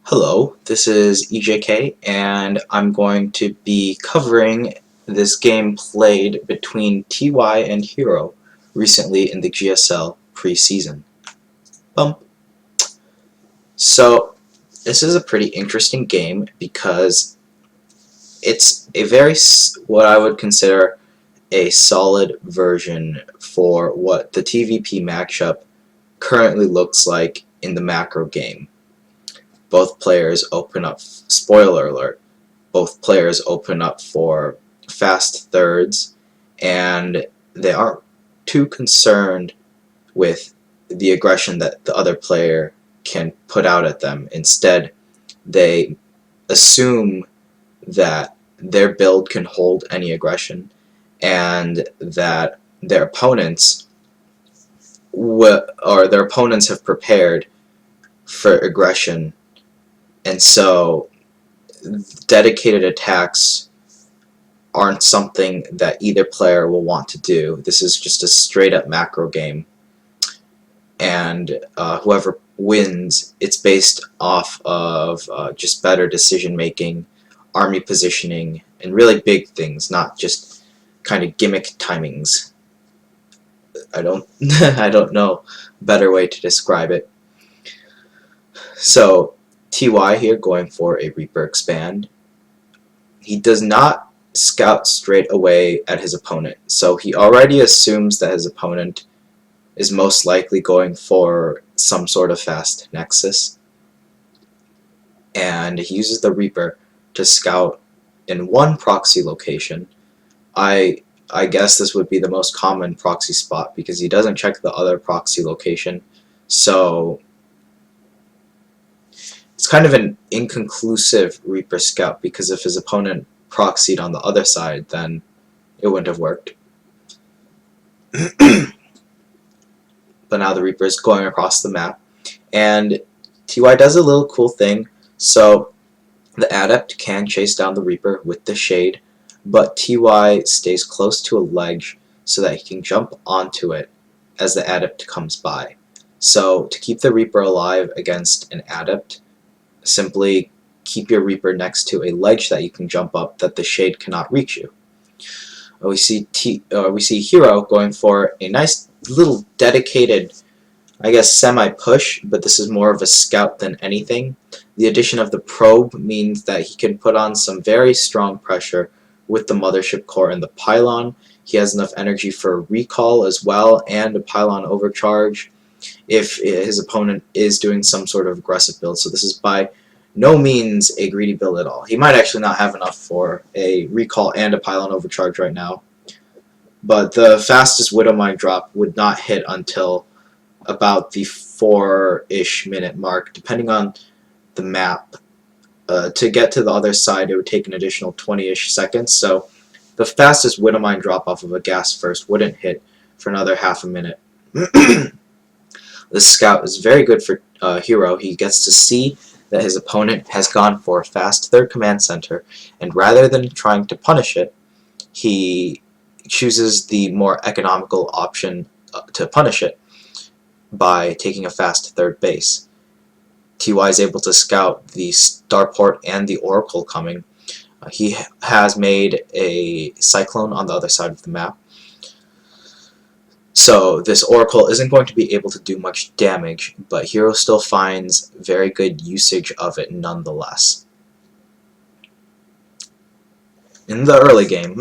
Hello, this is EJK, and I'm going to be covering this game played between TY and Hero recently in the GSL preseason. Bump. So, this is a pretty interesting game because it's a what I would consider a solid version for what the TvP matchup currently looks like in the macro game. Both players open up, spoiler alert, both players open up for fast thirds, and they aren't too concerned with the aggression that the other player can put out at them. Instead, they assume that their build can hold any aggression and that their opponents have prepared for aggression, and so dedicated attacks aren't something that either player will want to do. This is just a straight up macro game, and whoever wins, it's based off of just better decision making, army positioning, and really big things, not just kind of gimmick timings. I don't I don't know a better way to describe it. So TY here going for a Reaper expand. He does not scout straight away at his opponent, so he already assumes that his opponent is most likely going for some sort of fast nexus, and he uses the Reaper to scout in one proxy location. I guess this would be the most common proxy spot because he doesn't check the other proxy location, so it's kind of an inconclusive Reaper scout, because if his opponent proxied on the other side, then it wouldn't have worked. But now the Reaper is going across the map, and TY does a little cool thing. So the Adept can chase down the Reaper with the Shade, but TY stays close to a ledge so that he can jump onto it as the Adept comes by. So to keep the Reaper alive against an Adept, simply keep your Reaper next to a ledge that you can jump up that the Shade cannot reach you. We see Hero going for a nice little dedicated, I guess, semi-push, but this is more of a scout than anything. The addition of the probe means that he can put on some very strong pressure with the mothership core and the pylon. He has enough energy for a recall as well and a pylon overcharge if his opponent is doing some sort of aggressive build. So this is by no means a greedy build at all. He might actually not have enough for a recall and a pylon overcharge right now, but the fastest Widow Mine drop would not hit until about the 4-ish minute mark, depending on the map. To get to the other side, it would take an additional 20-ish seconds, so the fastest Widow Mine drop off of a gas first wouldn't hit for another half a minute. This scout is very good for Hero. He gets to see that his opponent has gone for a fast third command center, and rather than trying to punish it, he chooses the more economical option to punish it by taking a fast third base. TY is able to scout the starport and the oracle coming. He has made a cyclone on the other side of the map, so this oracle isn't going to be able to do much damage, but Hero still finds very good usage of it nonetheless. In the early game,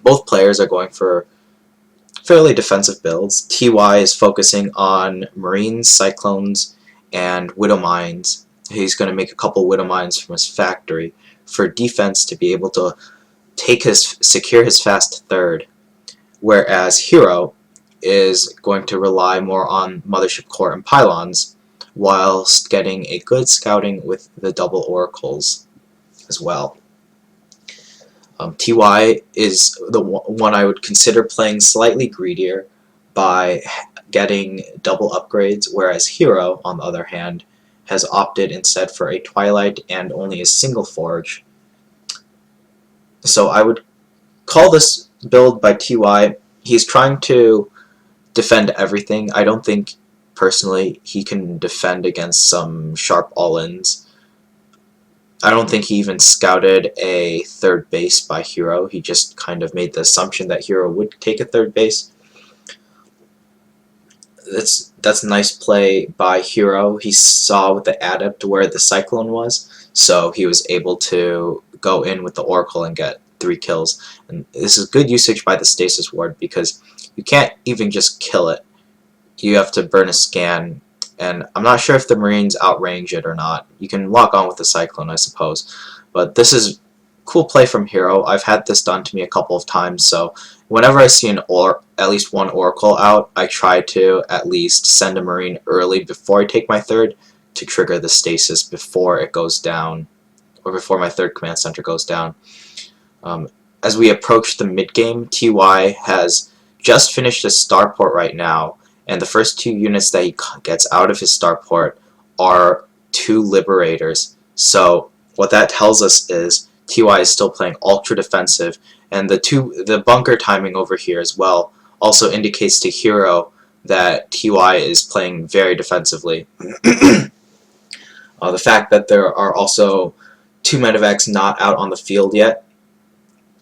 both players are going for fairly defensive builds. TY is focusing on Marines, Cyclones, and Widow Mines. He's going to make a couple Widow Mines from his factory for defense to be able to secure his fast third, whereas Hero is going to rely more on mothership core and pylons, whilst getting a good scouting with the double oracles as well. TY is the one I would consider playing slightly greedier by getting double upgrades, whereas Hero, on the other hand, has opted instead for a Twilight and only a single forge. So I would call this build by TY, he's trying to defend everything. I don't think, personally, he can defend against some sharp all-ins. I don't think he even scouted a third base by Hero. He just kind of made the assumption that Hero would take a third base. That's a nice play by Hero. He saw with the Adept where the Cyclone was, so he was able to go in with the Oracle and get 3 kills. And this is good usage by the Stasis Ward because you can't even just kill it. You have to burn a scan, and I'm not sure if the Marines outrange it or not. You can lock on with the Cyclone, I suppose. But this is cool play from Hero. I've had this done to me a couple of times, so whenever I see at least one Oracle out, I try to at least send a Marine early before I take my third to trigger the stasis before it goes down, or before my third command center goes down. As we approach the mid-game, TY has just finished his starport right now, and the first 2 units that he gets out of his starport are 2 Liberators. So what that tells us is TY is still playing ultra defensive, and the bunker timing over here as well also indicates to Hero that TY is playing very defensively. The fact that there are also 2 medevacs not out on the field yet,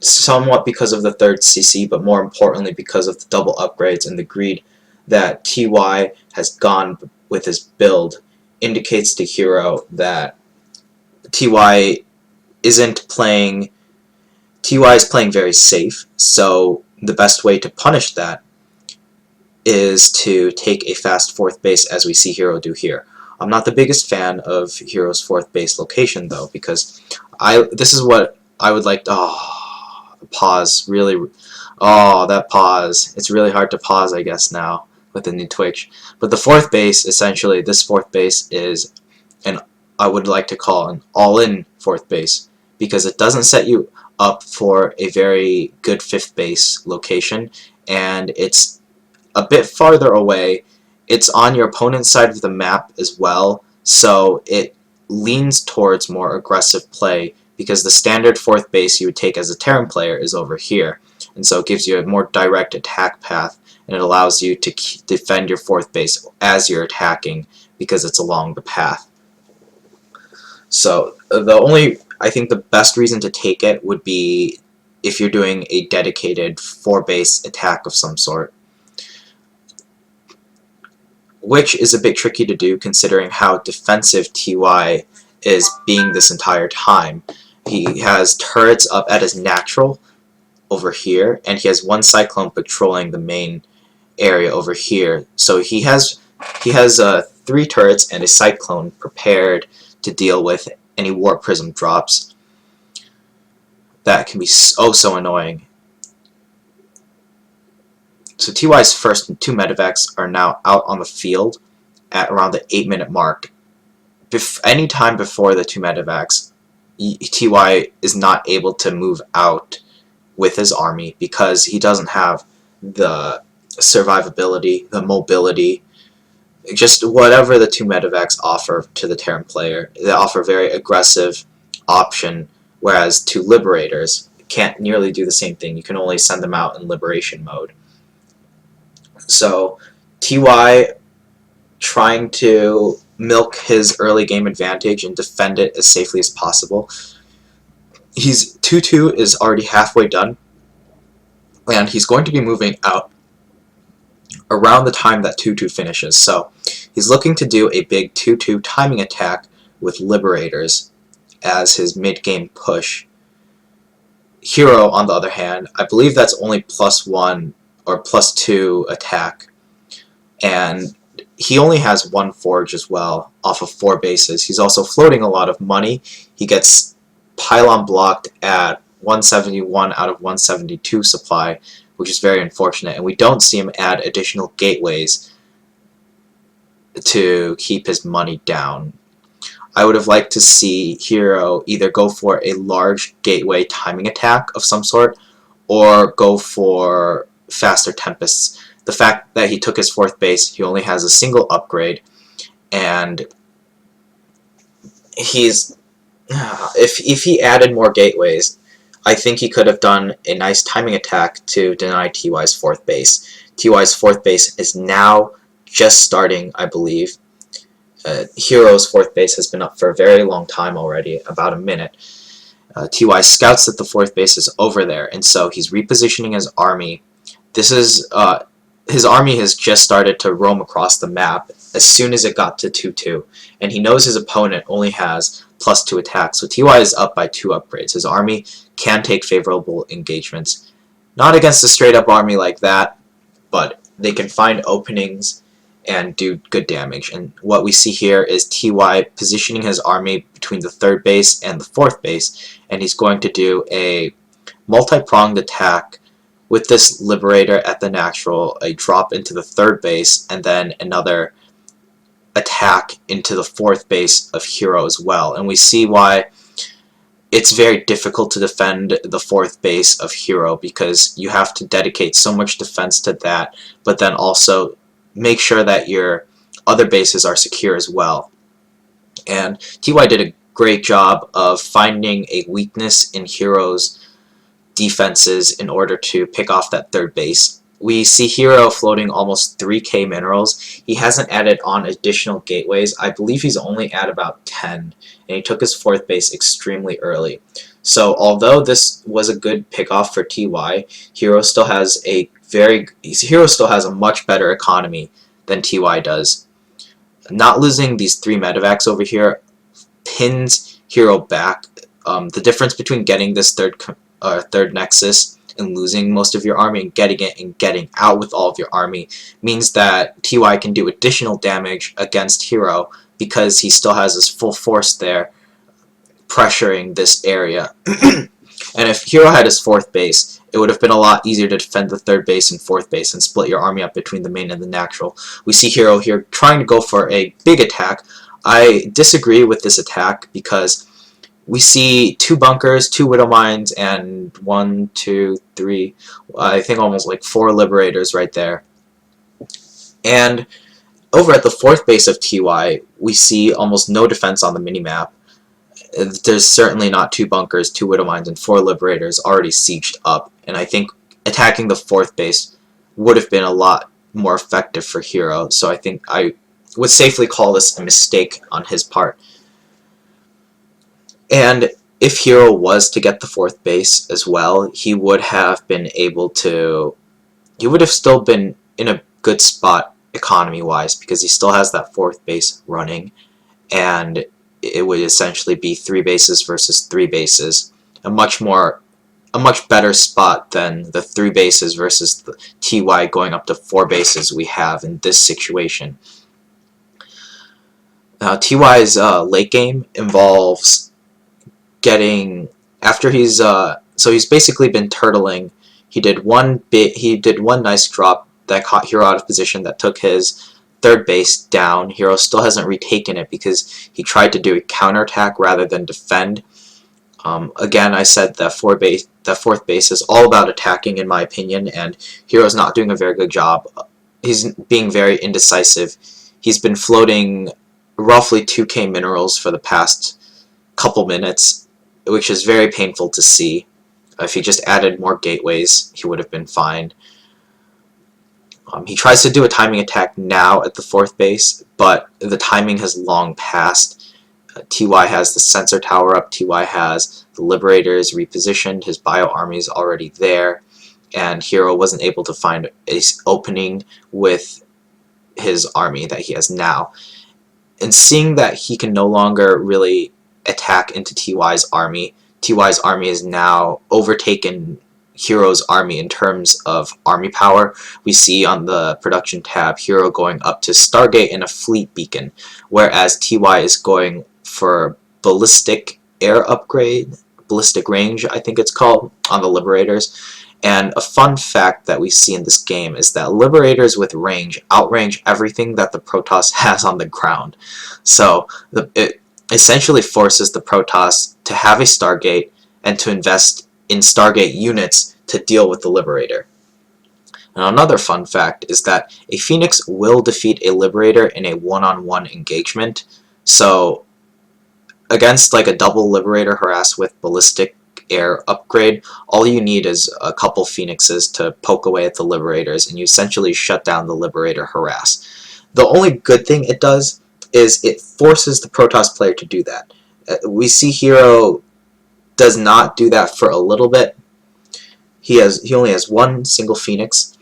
somewhat because of the 3rd CC, but more importantly because of the double upgrades and the greed that TY has gone with his build, indicates to Hero that TY is playing very safe, so the best way to punish that is to take a fast 4th base, as we see Hero do here. I'm not the biggest fan of Hero's 4th base location though, because this is what I would like to... pause, really... that pause. It's really hard to pause, I guess, now with the new Twitch. But the 4th base, essentially, this 4th base is I would like to call an all-in 4th base, because it doesn't set you up for a very good 5th base location, and it's a bit farther away. It's on your opponent's side of the map as well, so it leans towards more aggressive play, because the standard 4th base you would take as a Terran player is over here, and so it gives you a more direct attack path, and it allows you to defend your 4th base as you're attacking, because it's along the path. So I think the best reason to take it would be if you're doing a dedicated 4-base attack of some sort, which is a bit tricky to do considering how defensive TY is being this entire time. He has turrets up at his natural over here, and he has 1 Cyclone patrolling the main area over here. So he has 3 turrets and a Cyclone prepared to deal with any Warp Prism drops. That can be so annoying. So TY's first 2 medevacs are now out on the field at around the 8-minute mark. Any time before the 2 medevacs, TY is not able to move out with his army because he doesn't have the survivability, the mobility, just whatever the 2 medevacs offer to the Terran player. They offer a very aggressive option, whereas 2 Liberators can't nearly do the same thing. You can only send them out in Liberation mode. So TY trying to milk his early game advantage and defend it as safely as possible. He's 2-2 is already halfway done, and he's going to be moving out around the time that 2-2 finishes. So he's looking to do a big 2-2 timing attack with Liberators as his mid-game push. Hero, on the other hand, I believe that's only +1 or +2 attack, and he only has 1 forge as well off of 4 bases. He's also floating a lot of money. He gets pylon blocked at 171 out of 172 supply, which is very unfortunate, and we don't see him add additional gateways to keep his money down. I would have liked to see Hero either go for a large gateway timing attack of some sort, or go for faster Tempests. The fact that he took his 4th base, he only has a single upgrade, and if he added more gateways, I think he could have done a nice timing attack to deny TY's 4th base. TY's 4th base is now just starting, I believe. Hero's 4th base has been up for a very long time already, about a minute. TY scouts that the 4th base is over there, and so he's repositioning his army. This is his army has just started to roam across the map as soon as it got to 2-2, and he knows his opponent only has +2 attack, so TY is up by 2 upgrades. His army can take favorable engagements. Not against a straight-up army like that, but they can find openings and do good damage. And what we see here is TY positioning his army between the 3rd base and the 4th base, and he's going to do a multi-pronged attack with this Liberator at the natural, a drop into the 3rd base, and then another attack into the 4th base of Hero as well. And we see why it's very difficult to defend the 4th base of Hero, because you have to dedicate so much defense to that, but then also make sure that your other bases are secure as well. And TY did a great job of finding a weakness in Hero's defenses in order to pick off that 3rd base. We see Hero floating almost 3k minerals. He hasn't added on additional gateways. I believe he's only at about 10, and he took his 4th base extremely early. So although this was a good pickoff for TY, Hero still has a much better economy than TY does. Not losing these 3 medevacs over here pins Hero back. The difference between getting this third nexus and losing most of your army and getting it and getting out with all of your army means that TY can do additional damage against Hero because he still has his full force there pressuring this area. And if Hero had his 4th base, it would have been a lot easier to defend the 3rd base and 4th base and split your army up between the main and the natural. We see Hero here trying to go for a big attack. I disagree with this attack because we see 2 bunkers, 2 Widow Mines, and 1, 2, 3, I think almost like 4 Liberators right there. And over at the 4th base of TY, we see almost no defense on the minimap. There's certainly not 2 bunkers, 2 Widow Mines, and 4 Liberators already sieged up, and I think attacking the 4th base would have been a lot more effective for Hero, so I think I would safely call this a mistake on his part. And if Hero was to get the 4th base as well, he would have still been in a good spot economy-wise, because he still has that 4th base running, and it would essentially be 3 bases versus 3 bases. A much better spot than the 3 bases versus the TY going up to 4 bases we have in this situation. Now TY's late game involves getting, after he's so he's basically been turtling. He did one nice drop that caught Hero out of position that took his 3rd base down. Hero still hasn't retaken it because he tried to do a counterattack rather than defend. Again, I said that 4th base is all about attacking, in my opinion, and Hero's not doing a very good job. He's being very indecisive. He's been floating roughly 2k minerals for the past couple minutes, which is very painful to see. If he just added more gateways, he would have been fine. He tries to do a timing attack now at the 4th base, but the timing has long passed. TY has the sensor tower up, TY has the Liberators repositioned, his bio army is already there, and Hero wasn't able to find an opening with his army that he has now. And seeing that he can no longer really attack into TY's army is now overtaken Hero's army in terms of army power. We see on the production tab Hero going up to Stargate and a fleet beacon, whereas TY is going for ballistic air upgrade, ballistic range I think it's called, on the Liberators. And a fun fact that we see in this game is that Liberators with range outrange everything that the Protoss has on the ground. So it essentially forces the Protoss to have a Stargate and to invest in Stargate units to deal with the Liberator. And another fun fact is that a Phoenix will defeat a Liberator in a one-on-one engagement. So against like a double Liberator harass with ballistic air upgrade, all you need is a couple Phoenixes to poke away at the Liberators, and you essentially shut down the Liberator harass. The only good thing it does is it forces the Protoss player to do that. We see Hero does not do that for a little bit. He only has one single Phoenix,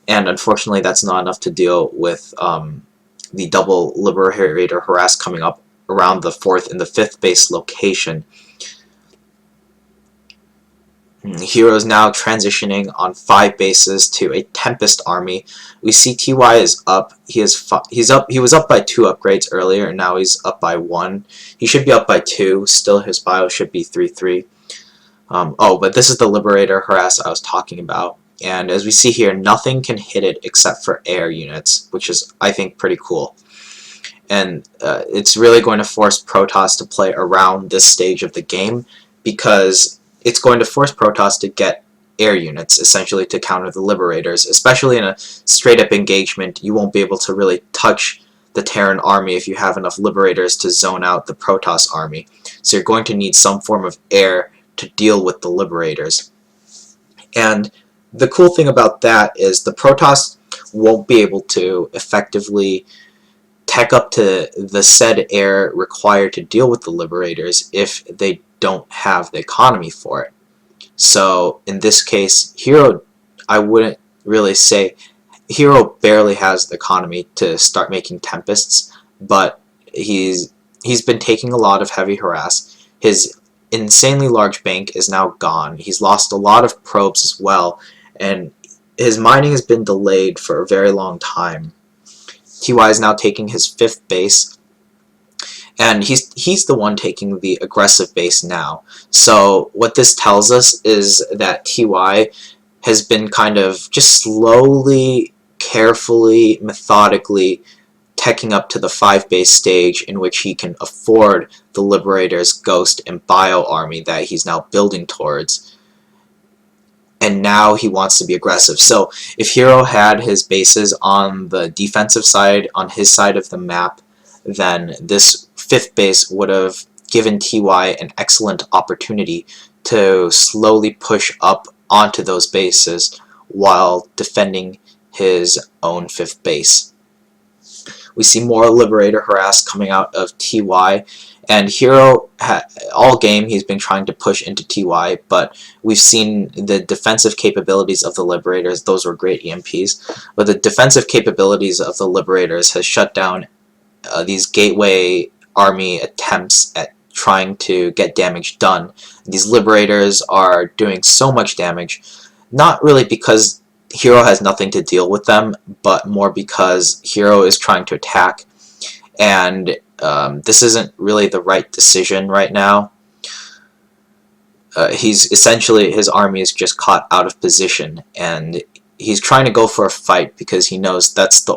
and unfortunately that's not enough to deal with the double Liberator harass coming up around the 4th and the 5th base location. Hero is now transitioning on 5 bases to a Tempest army. We see TY is up. He was up by 2 upgrades earlier, and now he's up by 1. He should be up by 2. Still, his bio should be 3-3. Oh, but this is the Liberator harass I was talking about. And as we see here, nothing can hit it except for air units, which is, I think, pretty cool. And it's really going to force Protoss to play around this stage of the game, because it's going to force Protoss to get air units, essentially, to counter the Liberators. Especially in a straight-up engagement, you won't be able to really touch the Terran army if you have enough Liberators to zone out the Protoss army. So you're going to need some form of air to deal with the Liberators. And the cool thing about that is the Protoss won't be able to effectively tech up to the said air required to deal with the Liberators if they don't have the economy for it. So in this case, Hero, I wouldn't really say, Hero barely has the economy to start making Tempests, but he's been taking a lot of heavy harass. His insanely large bank is now gone. He's lost a lot of probes as well, and his mining has been delayed for a very long time. TY is now taking his 5th base, and he's the one taking the aggressive base now. So what this tells us is that TY has been kind of just slowly, carefully, methodically teching up to the 5 base stage, in which he can afford the Liberator's Ghost and Bio army that he's now building towards. And now he wants to be aggressive. So if Hero had his bases on the defensive side, on his side of the map, then this 5th base would have given TY an excellent opportunity to slowly push up onto those bases while defending his own 5th base. We see more Liberator harass coming out of TY, and Hero, all game, he's been trying to push into TY, but we've seen the defensive capabilities of the Liberators. Those were great EMPs, but the defensive capabilities of the Liberators has shut down these gateway army attempts at trying to get damage done. These Liberators are doing so much damage, not really because Hero has nothing to deal with them, but more because Hero is trying to attack, and this isn't really the right decision right now. He's essentially, his army is just caught out of position, and he's trying to go for a fight because he knows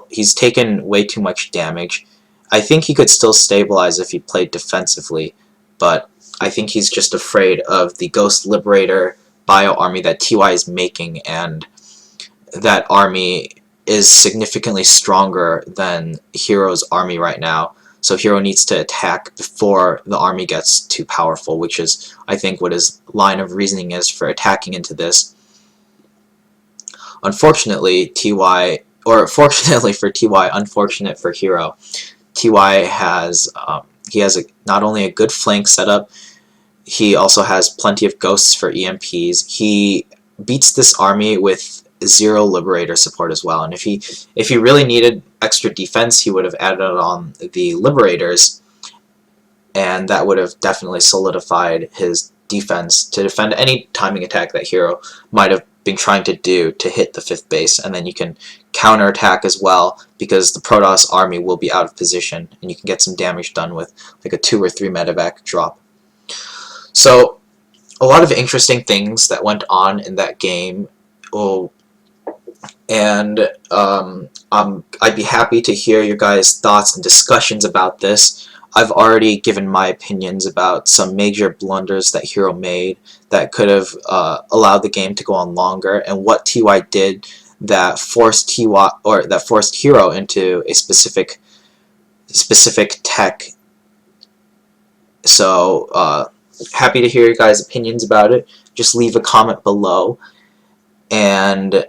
he's taken way too much damage. I think he could still stabilize if he played defensively, but I think he's just afraid of the Ghost Liberator bio army that TY is making, and that army is significantly stronger than Hero's army right now. So Hero needs to attack before the army gets too powerful, which is, I think, what his line of reasoning is for attacking into this. Unfortunately, TY, or fortunately for TY, unfortunate for Hero, TY has not only a good flank setup, he also has plenty of ghosts for EMPs. He beats this army with 0 Liberator support as well, and if he really needed extra defense, he would have added on the Liberators, and that would have definitely solidified his defense to defend any timing attack that Hero might have been trying to do to hit the 5th base, and then you can counterattack as well, because the Protoss army will be out of position, and you can get some damage done with like a 2 or 3 medevac drop. So a lot of interesting things that went on in that game. And I'd be happy to hear your guys' thoughts and discussions about this. I've already given my opinions about some major blunders that Hero made that could have allowed the game to go on longer, and what TY did that forced Hero into a specific tech. So happy to hear your guys' opinions about it. Just leave a comment below, and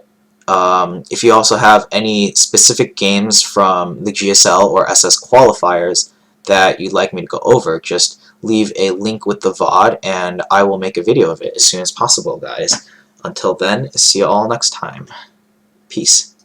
If you also have any specific games from the GSL or SS qualifiers that you'd like me to go over, just leave a link with the VOD and I will make a video of it as soon as possible, guys. Until then, see you all next time. Peace.